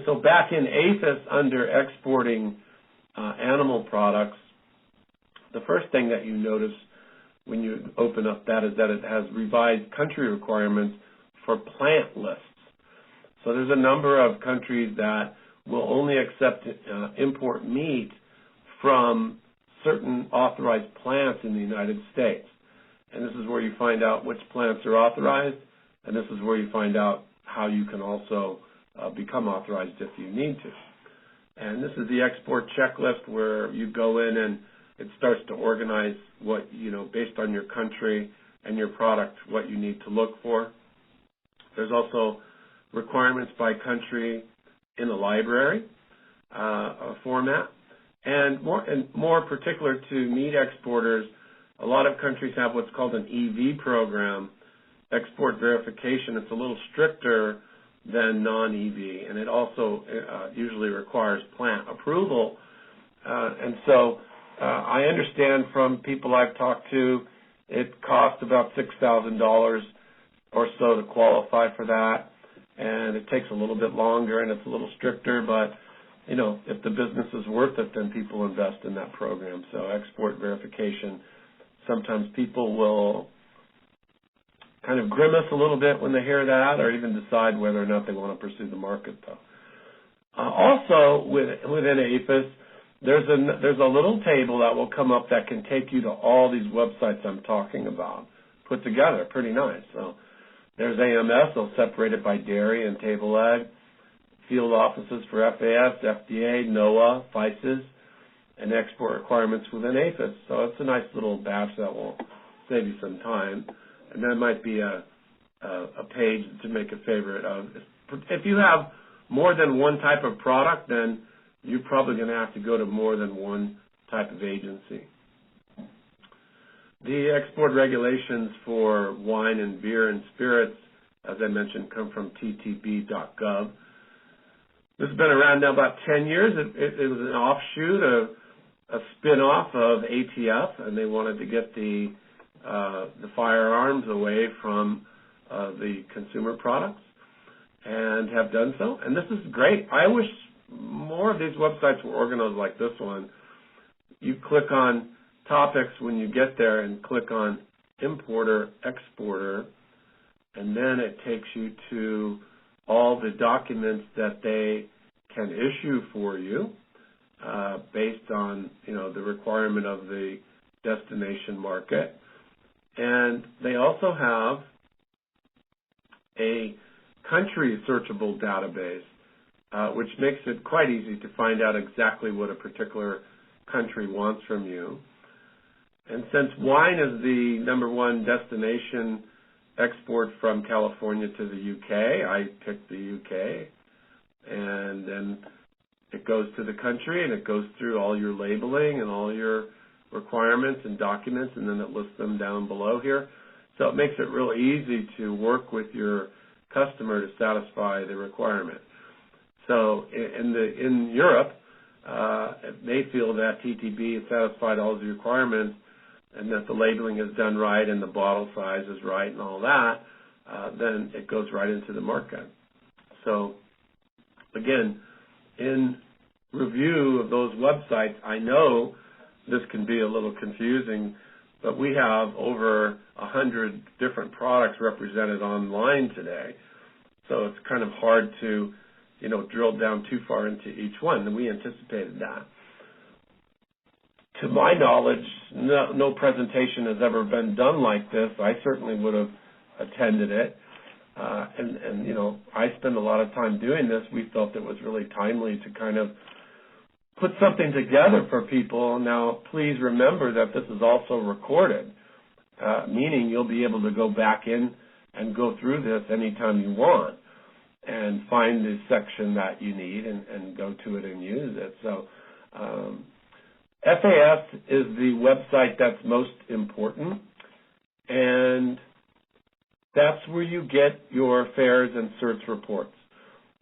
So back in APHIS under exporting animal products, the first thing that you notice when you open up that is that it has revised country requirements for plant lists. So there's a number of countries that will only accept import meat from certain authorized plants in the United States. And this is where you find out which plants are authorized, and this is where you find out how you can also become authorized if you need to. And this is the export checklist where you go in and it starts to organize what, based on your country and your product, what you need to look for. There's also requirements by country in the library format. And more particular to meat exporters, a lot of countries have what's called an EV program, export verification. It's a little stricter than non-EV, and it also usually requires plant approval. And so I understand from people I've talked to, it costs about $6,000 or so to qualify for that, and it takes a little bit longer and it's a little stricter, but if the business is worth it, then people invest in that program. So export verification, sometimes people will kind of grimace a little bit when they hear that, or even decide whether or not they want to pursue the market, though. Also, within APHIS, there's a little table that will come up that can take you to all these websites I'm talking about, put together, pretty nice. So there's AMS, they'll separate it by dairy and table egg, field offices for FAS, FDA, NOAA, FICES, and export requirements within APHIS. So it's a nice little batch that will save you some time. And that might be a page to make a favorite of. If you have more than one type of product, then you're probably going to have to go to more than one type of agency. The export regulations for wine and beer and spirits, as I mentioned, come from ttb.gov. This has been around now about 10 years. It was an offshoot, a spin-off of ATF, and they wanted to get the firearms away from the consumer products, and have done so. And this is great. I wish more of these websites were organized like this one. You click on topics when you get there and click on importer, exporter, and then it takes you to all the documents that they can issue for you based on, the requirement of the destination market. And they also have a country searchable database, which makes it quite easy to find out exactly what a particular country wants from you. And since wine is the number one destination export from California to the UK, I picked the UK, and then it goes to the country and it goes through all your labeling and all your requirements and documents, and then it lists them down below here. So it makes it real easy to work with your customer to satisfy the requirement. So in Europe, they feel that TTB has satisfied all the requirements and that the labeling is done right and the bottle size is right and all that, then it goes right into the market. So, again, in review of those websites, I know this can be a little confusing, but we have over 100 different products represented online today. So it's kind of hard to, drill down too far into each one, and we anticipated that. To my knowledge, no presentation has ever been done like this. I certainly would have attended it. And I spend a lot of time doing this. We felt it was really timely to kind of put something together for people. Now, please remember that this is also recorded, meaning you'll be able to go back in and go through this anytime you want and find the section that you need and go to it and use it. So FAS is the website that's most important, and that's where you get your fairs and search reports.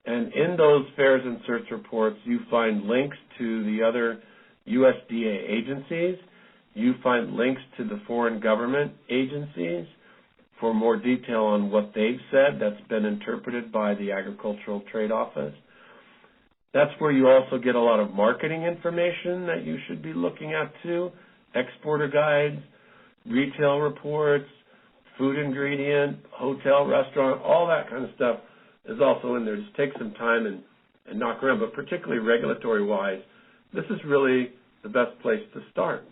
And in those fairs and search reports, you find links to the other USDA agencies. You find links to the foreign government agencies for more detail on what they've said that's been interpreted by the Agricultural Trade Office. That's where you also get a lot of marketing information that you should be looking at too, exporter guides, retail reports, food ingredient, hotel, restaurant, all that kind of stuff is also in there. Just take some time and knock around, but particularly regulatory-wise, this is really the best place to start.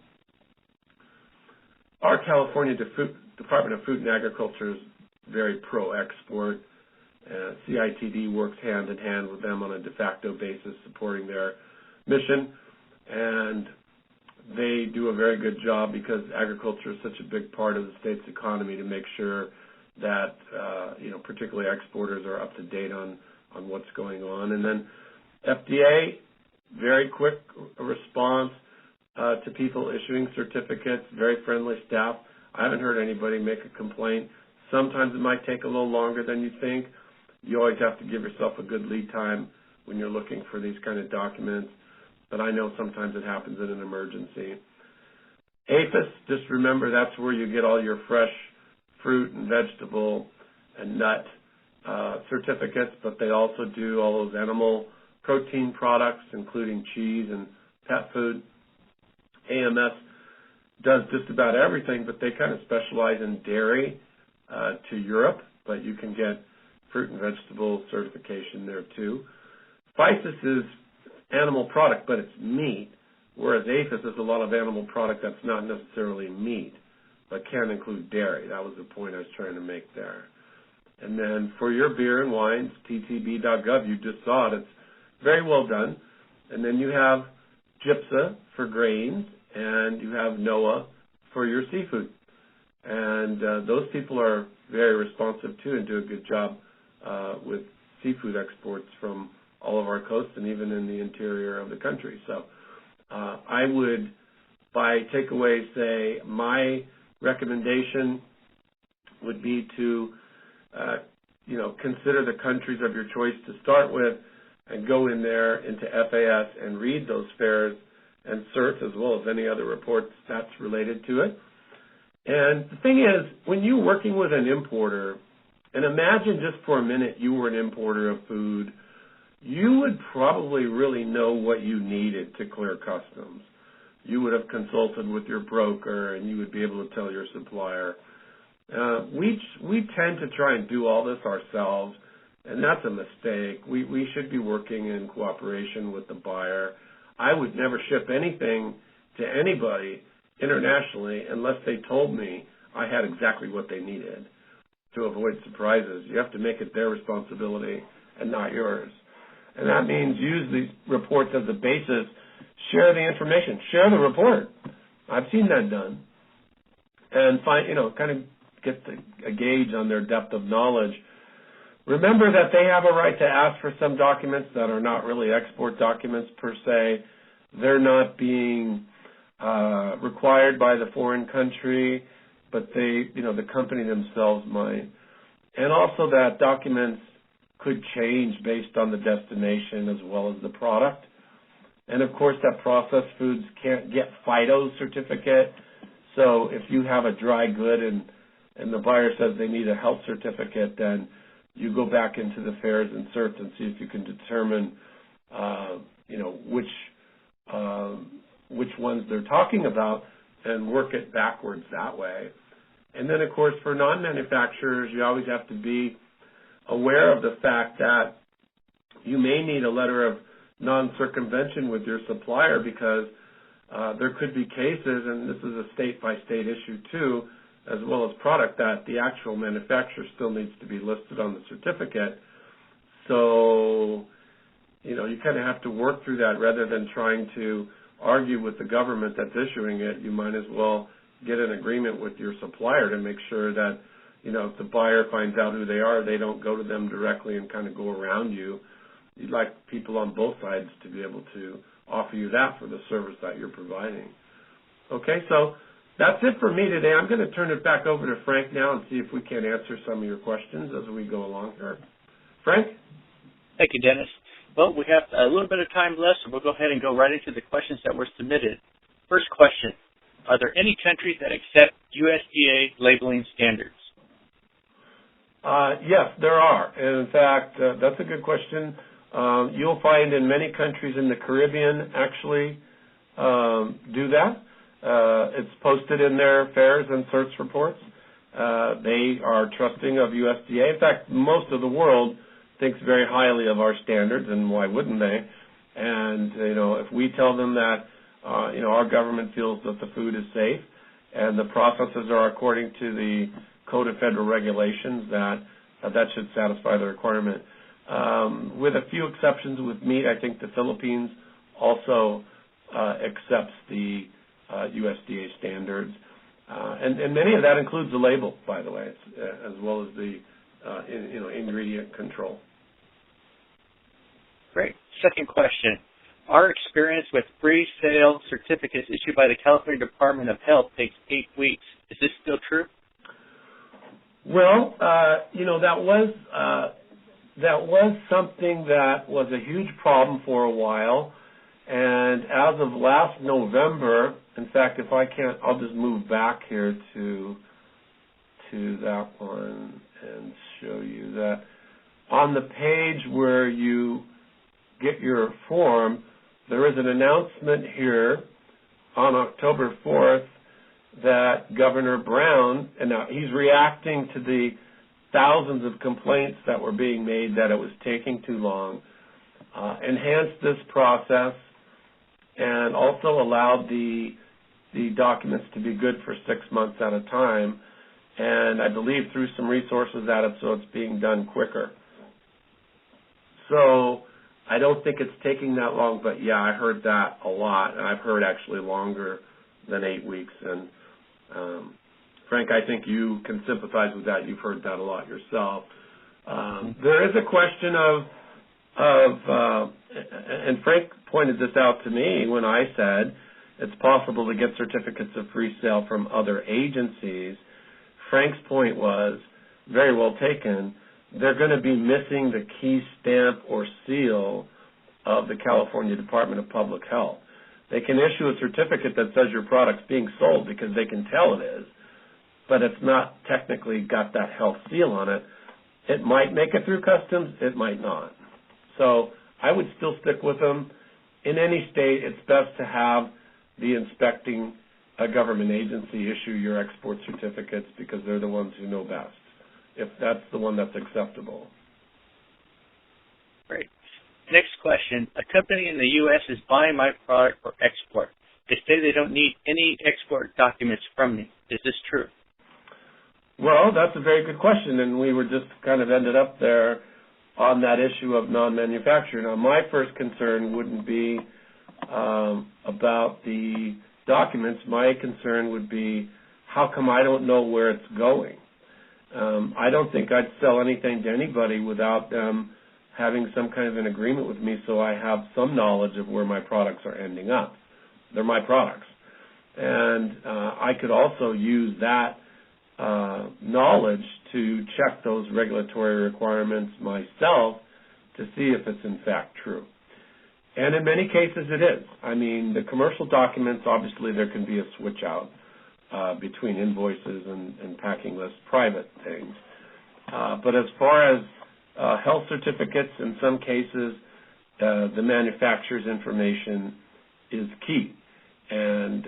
Our California Department of Food and Agriculture is very pro-export. CITD works hand in hand with them on a de facto basis, supporting their mission, and they do a very good job because agriculture is such a big part of the state's economy to make sure that particularly exporters are up to date on what's going on. And then FDA, very quick response to people issuing certificates, very friendly staff. I haven't heard anybody make a complaint. Sometimes it might take a little longer than you think. You always have to give yourself a good lead time when you're looking for these kind of documents, but I know sometimes it happens in an emergency. APHIS, just remember that's where you get all your fresh fruit and vegetable and nut certificates, but they also do all those animal protein products, including cheese and pet food. AMS does just about everything, but they kind of specialize in dairy to Europe, but you can get fruit and vegetable certification there too. FICIS is animal product, but it's meat, whereas APHIS is a lot of animal product that's not necessarily meat, but can include dairy. That was the point I was trying to make there. And then for your beer and wines, ttb.gov, you just saw it. It's very well done. And then you have GIPSA for grains, and you have NOAA for your seafood. And those people are very responsive too and do a good job with seafood exports from all of our coasts and even in the interior of the country. So I would, by takeaway, say my recommendation would be to consider the countries of your choice to start with and go in there into FAS and read those fairs and CERT as well as any other reports that's related to it. And the thing is, when you're working with an importer, and imagine just for a minute you were an importer of food, you would probably really know what you needed to clear customs. You would have consulted with your broker, and you would be able to tell your supplier. We tend to try and do all this ourselves, and that's a mistake. We should be working in cooperation with the buyer. I would never ship anything to anybody internationally unless they told me I had exactly what they needed to avoid surprises. You have to make it their responsibility and not yours. And that means use these reports as a basis. Share the information. Share the report. I've seen that done. And kind of get a gauge on their depth of knowledge. Remember that they have a right to ask for some documents that are not really export documents per se. They're not being required by the foreign country, but the company themselves might. And also that documents could change based on the destination as well as the product. And of course that processed foods can't get FIDO certificate. So if you have a dry good and the buyer says they need a health certificate, then you go back into the fairs and search and see if you can determine, which ones they're talking about and work it backwards that way. And then, of course, for non-manufacturers, you always have to be aware of the fact that you may need a letter of non-circumvention with your supplier because there could be cases, and this is a state-by-state issue too, as well as product, that the actual manufacturer still needs to be listed on the certificate. So, you kind of have to work through that rather than trying to argue with the government that's issuing it. You might as well get an agreement with your supplier to make sure that, if the buyer finds out who they are, they don't go to them directly and kind of go around you. You'd like people on both sides to be able to offer you that for the service that you're providing. Okay, so that's it for me today. I'm going to turn it back over to Frank now and see if we can answer some of your questions as we go along here. Frank? Thank you, Dennis. Well, we have a little bit of time left, so we'll go ahead and go right into the questions that were submitted. First question, are there any countries that accept USDA labeling standards? Yes, there are. And in fact, that's a good question. You'll find in many countries in the Caribbean actually do that. It's posted in their fairs and search reports. They are trusting of USDA. In fact, most of the world thinks very highly of our standards, and why wouldn't they? And, if we tell them that, our government feels that the food is safe and the processes are according to the Code of Federal Regulations, that should satisfy the requirement. With a few exceptions with meat, I think the Philippines also accepts the USDA standards. And many of that includes the label, by the way, as well as the ingredient control. Great. Second question. Our experience with free sale certificates issued by the California Department of Health takes 8 weeks. Is this still true? Well, that was something that was a huge problem for a while. And as of last November, in fact, if I can't, I'll just move back here to that one and show you that on the page where you get your form, there is an announcement here on October 4th that Governor Brown, and now he's reacting to the thousands of complaints that were being made that it was taking too long, enhanced this process and also allowed the documents to be good for 6 months at a time, and I believe threw some resources at it so it's being done quicker. So I don't think it's taking that long, but yeah, I heard that a lot, and I've heard actually longer than 8 weeks. And Frank, I think you can sympathize with that. You've heard that a lot yourself. There is a question of and Frank pointed this out to me when I said it's possible to get certificates of free sale from other agencies. Frank's point was, very well taken, they're going to be missing the key stamp or seal of the California Department of Public Health. They can issue a certificate that says your product's being sold because they can tell it is, but it's not technically got that health seal on it. It might make it through customs, it might not. So I would still stick with them. In any state, it's best to have the inspecting a government agency issue your export certificates because they're the ones who know best, if that's the one that's acceptable. Great. Next question. A company in the U.S. is buying my product for export. They say they don't need any export documents from me. Is this true? Well, that's a very good question, and we were just kind of ended up there on that issue of non-manufacturer. Now, my first concern wouldn't be about the documents. My concern would be, how come I don't know where it's going? I don't think I'd sell anything to anybody without them having some kind of an agreement with me so I have some knowledge of where my products are ending up. They're my products. And I could also use that knowledge to check those regulatory requirements myself to see if it's in fact true. And in many cases it is. I mean, the commercial documents, obviously there can be a switch out between invoices and packing list private things. But as far as health certificates, in some cases the manufacturer's information is key. And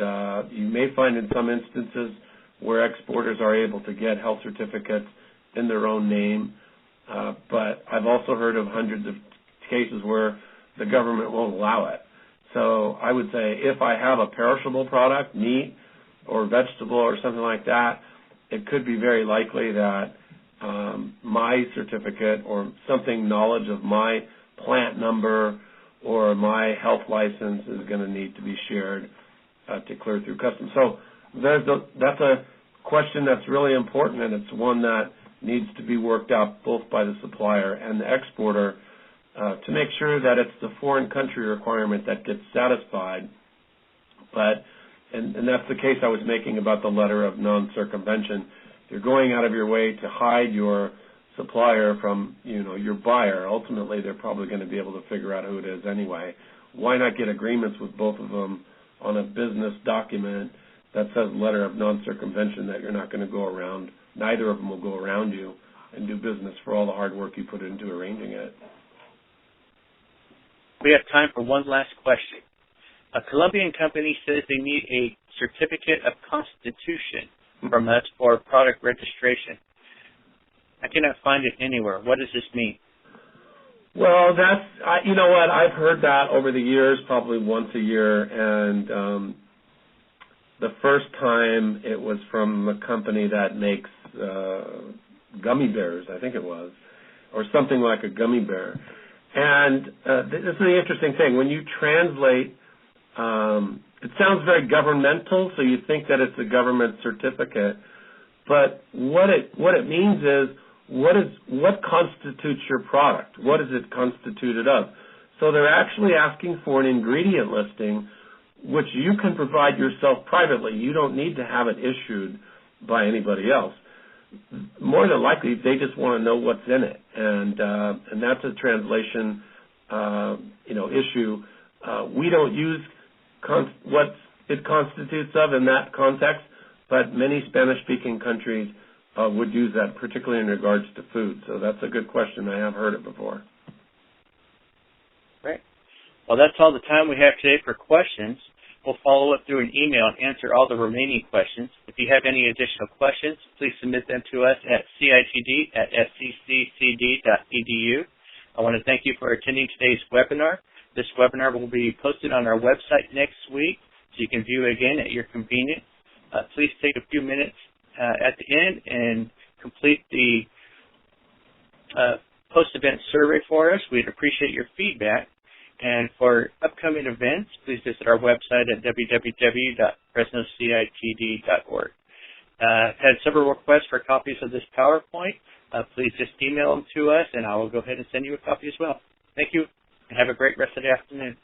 you may find in some instances where exporters are able to get health certificates in their own name. But I've also heard of hundreds of cases where the government won't allow it. So I would say if I have a perishable product, meat or vegetable or something like that, it could be very likely that my certificate or something, knowledge of my plant number or my health license is going to need to be shared to clear through customs. So that's a question that's really important, and it's one that needs to be worked out both by the supplier and the exporter to make sure that it's the foreign country requirement that gets satisfied. And that's the case I was making about the letter of non-circumvention. If you're going out of your way to hide your supplier from, your buyer, ultimately they're probably going to be able to figure out who it is anyway. Why not get agreements with both of them on a business document that says letter of non-circumvention that you're not going to go around, neither of them will go around you and do business for all the hard work you put into arranging it. We have time for one last question. A Colombian company says they need a certificate of constitution from us for product registration. I cannot find it anywhere. What does this mean? Well, you know what, I've heard that over the years, probably once a year, and the first time it was from a company that makes gummy bears, I think it was, or something like a gummy bear. And this is the interesting thing. When you translate, it sounds very governmental, so you think that it's a government certificate. But what it means is, what constitutes your product? What is it constituted of? So they're actually asking for an ingredient listing, which you can provide yourself privately. You don't need to have it issued by anybody else. More than likely, they just want to know what's in it, and that's a translation, issue. We don't use what it constitutes of in that context, but many Spanish-speaking countries would use that, particularly in regards to food. So that's a good question. I have heard it before. Great. Well, that's all the time we have today for questions. We'll follow up through an email and answer all the remaining questions. If you have any additional questions, please submit them to us at citd@sccd.edu. I want to thank you for attending today's webinar. This webinar will be posted on our website next week, so you can view it again at your convenience. Please take a few minutes at the end and complete the post-event survey for us. We'd appreciate your feedback. And for upcoming events, please visit our website at www.fresnocitd.org. Had several requests for copies of this PowerPoint. Please just email them to us, and I will go ahead and send you a copy as well. Thank you, and have a great rest of the afternoon.